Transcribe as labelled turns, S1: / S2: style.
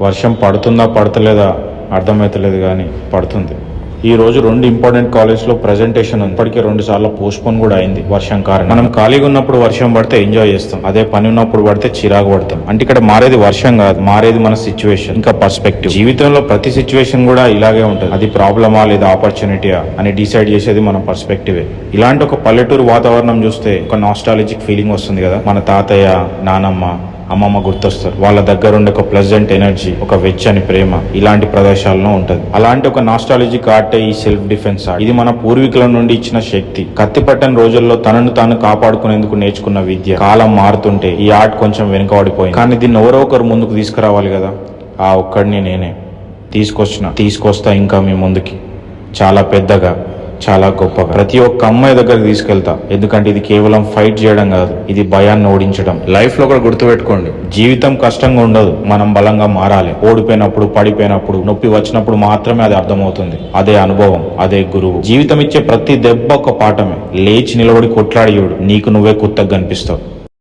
S1: వర్షం పడుతుందా పడతలేదా అర్థమవుతలేదు కానీ పడుతుంది. ఈ రోజు 2 ఇంపార్టెంట్ కాలేజ్లో ప్రెజెంటేషన్ ఉంది. ఇప్పటికే 2 సార్లు పోస్ట్పోన్ కూడా అయింది వర్షం కారణం. మనం ఖాళీగా ఉన్నప్పుడు వర్షం పడితే ఎంజాయ్ చేస్తాం, అదే పని ఉన్నప్పుడు పడితే చిరాకు పడతాం. అంటే ఇక్కడ మారేది వర్షం కాదు, మారేది మన సిచ్యువేషన్, ఇంకా పర్స్పెక్టివ్. జీవితంలో ప్రతి సిచ్యువేషన్ కూడా ఇలాగే ఉంటుంది. అది ప్రాబ్లమా లేదా ఆపర్చునిటీయా అని డిసైడ్ చేసేది మన పర్స్పెక్టివే. ఇలాంటి ఒక పల్లెటూరు వాతావరణం చూస్తే ఒక నాస్టాలజిక్ ఫీలింగ్ వస్తుంది కదా. మన తాతయ్య, నానమ్మ, అమ్మమ్మ గుర్తొస్తారు. వాళ్ళ దగ్గర ఉండే ఒక ప్లెజెంట్ ఎనర్జీ, ఒక వెచ్చని ప్రేమ ఇలాంటి ప్రదేశాల్లో ఉంటది. అలాంటి ఒక నాస్టాలజిక్ ఆర్టే ఈ సెల్ఫ్ డిఫెన్స్ ఆర్ట్. ఇది మన పూర్వీకుల నుండి ఇచ్చిన శక్తి. కత్తి పట్టని రోజుల్లో తనను తాను కాపాడుకునేందుకు నేర్చుకున్న విద్య. కాలం మారుతుంటే ఈ ఆర్ట్ కొంచెం వెనుకబడిపోయింది, కానీ దీన్ని ఎవరో ఒకరు ముందుకు తీసుకురావాలి కదా. ఆ ఒక్కడిని నేనే తీసుకొస్తా ఇంకా మీ ముందుకి, చాలా పెద్దగా, చాలా గొప్పగా. ప్రతి ఒక్క అమ్మాయి దగ్గరికి తీసుకెళ్తా, ఎందుకంటే ఇది కేవలం ఫైట్ చేయడం కాదు, ఇది భయాన్ని ఓడించడం. లైఫ్ లో కూడా గుర్తుపెట్టుకోండి, జీవితం కష్టంగా ఉండదు, మనం బలంగా మారాలి. ఓడిపోయినప్పుడు, పడిపోయినప్పుడు, నొప్పి వచ్చినప్పుడు మాత్రమే అది అర్థమవుతుంది. అదే అనుభవం, అదే గురువు. జీవితం ఇచ్చే ప్రతి దెబ్బ ఒక పాఠమే. లేచి నిలబడి కొట్లాడి చూడు, నీకు నువ్వే కొత్తగా కనిపిస్తావు.